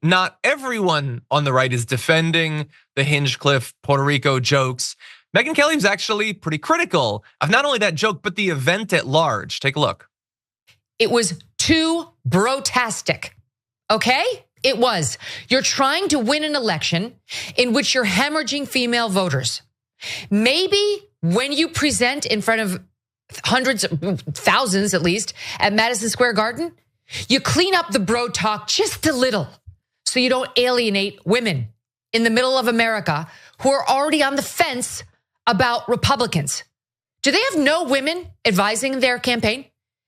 not everyone on the right is defending the Hinchcliffe Puerto Rico jokes. Megyn Kelly was actually pretty critical of not only that joke, but the event at large. Take a look. It was too brotastic, okay? It was. You're trying to win an election in which you're hemorrhaging female voters. Maybe when you present in front of hundreds, thousands at least, at Madison Square Garden, you clean up the bro talk just a little so you don't alienate women in the middle of America who are already on the fence about Republicans. Do they have no women advising their campaign?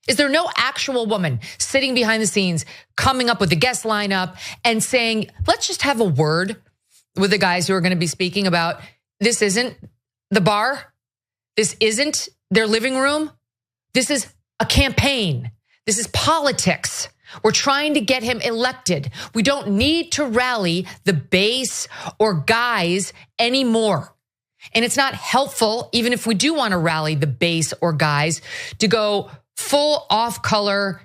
Is there no actual woman sitting behind the scenes, coming up with the guest lineup and saying, let's just have a word with the guys who are going to be speaking about this isn't the bar. This isn't their living room. This is a campaign. This is politics. We're trying to get him elected. We don't need to rally the base or guys anymore. And it's not helpful, even if we do want to rally the base or guys, to go full off-color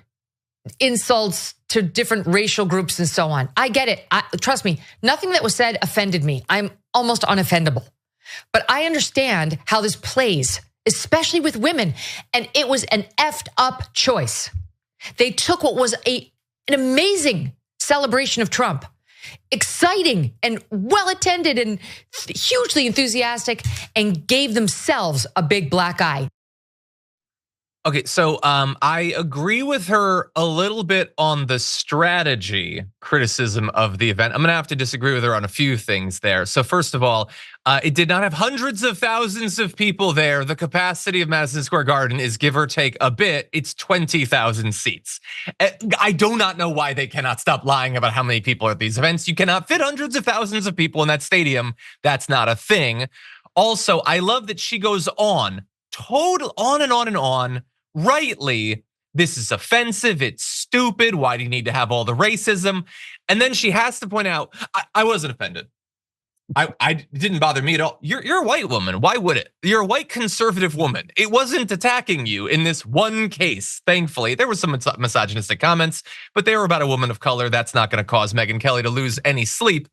insults to different racial groups and so on. I get it. Trust me, nothing that was said offended me. I'm almost unoffendable. But I understand how this plays, especially with women. And it was an effed up choice. They took what was an amazing celebration of Trump, exciting and well-attended and hugely enthusiastic, and gave themselves a big black eye. Okay, so I agree with her a little bit on the strategy criticism of the event. I'm gonna have to disagree with her on a few things there. So first of all, it did not have hundreds of thousands of people there. The capacity of Madison Square Garden is, give or take a bit, it's 20,000 seats. I do not know why they cannot stop lying about how many people are at these events. You cannot fit hundreds of thousands of people in that stadium. That's not a thing. Also, I love that she goes on and on and on. Rightly, this is offensive, it's stupid, why do you need to have all the racism? And then she has to point out, I wasn't offended. I didn't bother me at all. You're a white woman, why would it? You're a white conservative woman. It wasn't attacking you in this one case, thankfully. There were some misogynistic comments, but they were about a woman of color. That's not gonna cause Megyn Kelly to lose any sleep.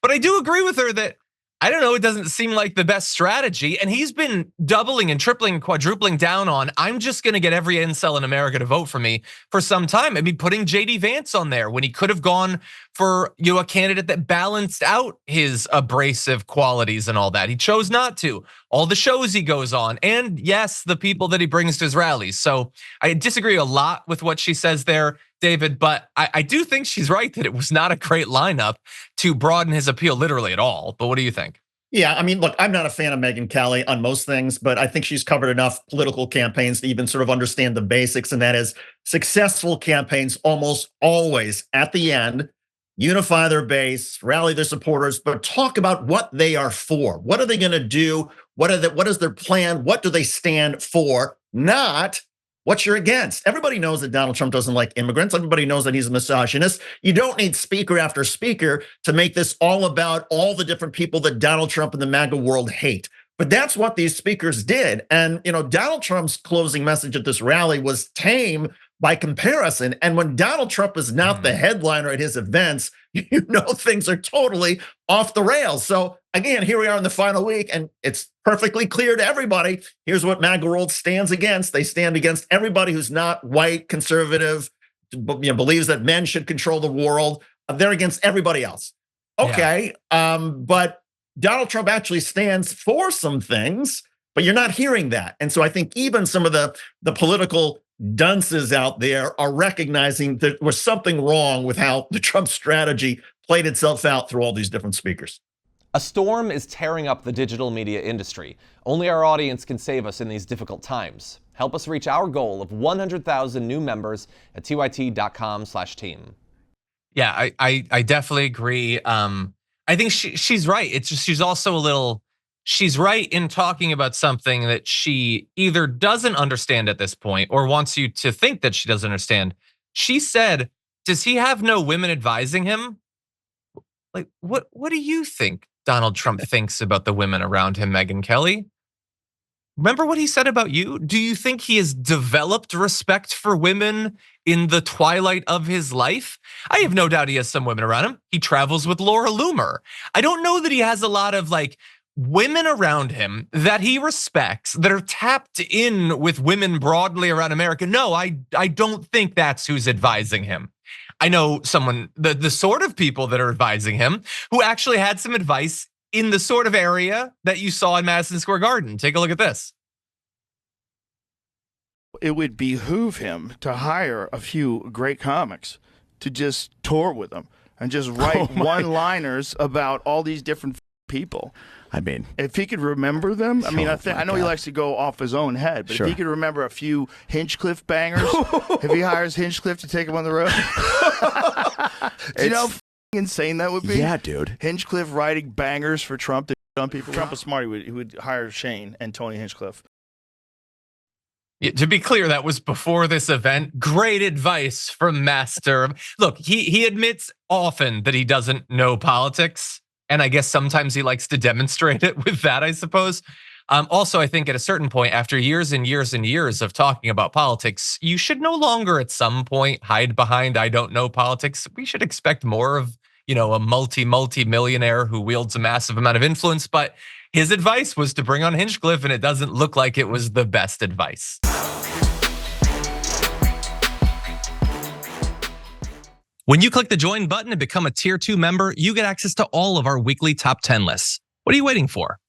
But I do agree with her that, I don't know, it doesn't seem like the best strategy. And he's been doubling and tripling and quadrupling down on, I'm just gonna get every incel in America to vote for me for some time. I mean, putting JD Vance on there when he could have gone for a candidate that balanced out his abrasive qualities and all that. He chose not to. All the shows he goes on, and yes, the people that he brings to his rallies. So I disagree a lot with what she says there, David, but I do think she's right that it was not a great lineup to broaden his appeal literally at all. But what do you think? Yeah, I mean, look, I'm not a fan of Megyn Kelly on most things, but I think she's covered enough political campaigns to even sort of understand the basics. And that is, successful campaigns almost always at the end unify their base, rally their supporters, but talk about what they are for. What are they going to do? What is their plan? What do they stand for? Not what you're against. Everybody knows that Donald Trump doesn't like immigrants. Everybody knows that he's a misogynist. You don't need speaker after speaker to make this all about all the different people that Donald Trump and the MAGA world hate. But that's what these speakers did. And Donald Trump's closing message at this rally was tame by comparison. And when Donald Trump is not the headliner at his events, things are totally off the rails. So again, here we are in the final week, and it's perfectly clear to everybody. Here's what MAGA world stands against. They stand against everybody who's not white, conservative, believes that men should control the world. They're against everybody else. Okay, but Donald Trump actually stands for some things, but you're not hearing that. And so I think even some of the political dunces out there are recognizing that there was something wrong with how the Trump strategy played itself out through all these different speakers. A storm is tearing up the digital media industry. Only our audience can save us in these difficult times. Help us reach our goal of 100,000 new members at tyt.com/team. Yeah, I definitely agree. I think she's right. It's just, she's also she's right in talking about something that she either doesn't understand at this point or wants you to think that she doesn't understand. She said, does he have no women advising him? Like, what do you think Donald Trump thinks about the women around him, Megyn Kelly? Remember what he said about you? Do you think he has developed respect for women in the twilight of his life? I have no doubt he has some women around him. He travels with Laura Loomer. I don't know that he has a lot of like women around him that he respects that are tapped in with women broadly around America. No, I don't think that's who's advising him. I know someone, the sort of people that are advising him who actually had some advice in the sort of area that you saw in Madison Square Garden. Take a look at this. It would behoove him to hire a few great comics to just tour with him and just write one-liners about all these different people. I mean, if he could remember them, I know he likes to go off his own head, but if he could remember a few Hinchcliffe bangers, if he hires Hinchcliffe to take him on the road, do you know how insane that would be? Yeah, dude. Hinchcliffe writing bangers for Trump to on people. Trump was smart. He would hire Shane and Tony Hinchcliffe. Yeah, to be clear, that was before this event. Great advice from Master. Look, he admits often that he doesn't know politics. And I guess sometimes he likes to demonstrate it with that, I suppose. Also, I think at a certain point, after years and years and years of talking about politics, you should no longer at some point hide behind, I don't know politics. We should expect more of, a multi-millionaire who wields a massive amount of influence. But his advice was to bring on Hinchcliffe, and it doesn't look like it was the best advice. When you click the join button and become a tier 2 member, you get access to all of our weekly top 10 lists. What are you waiting for?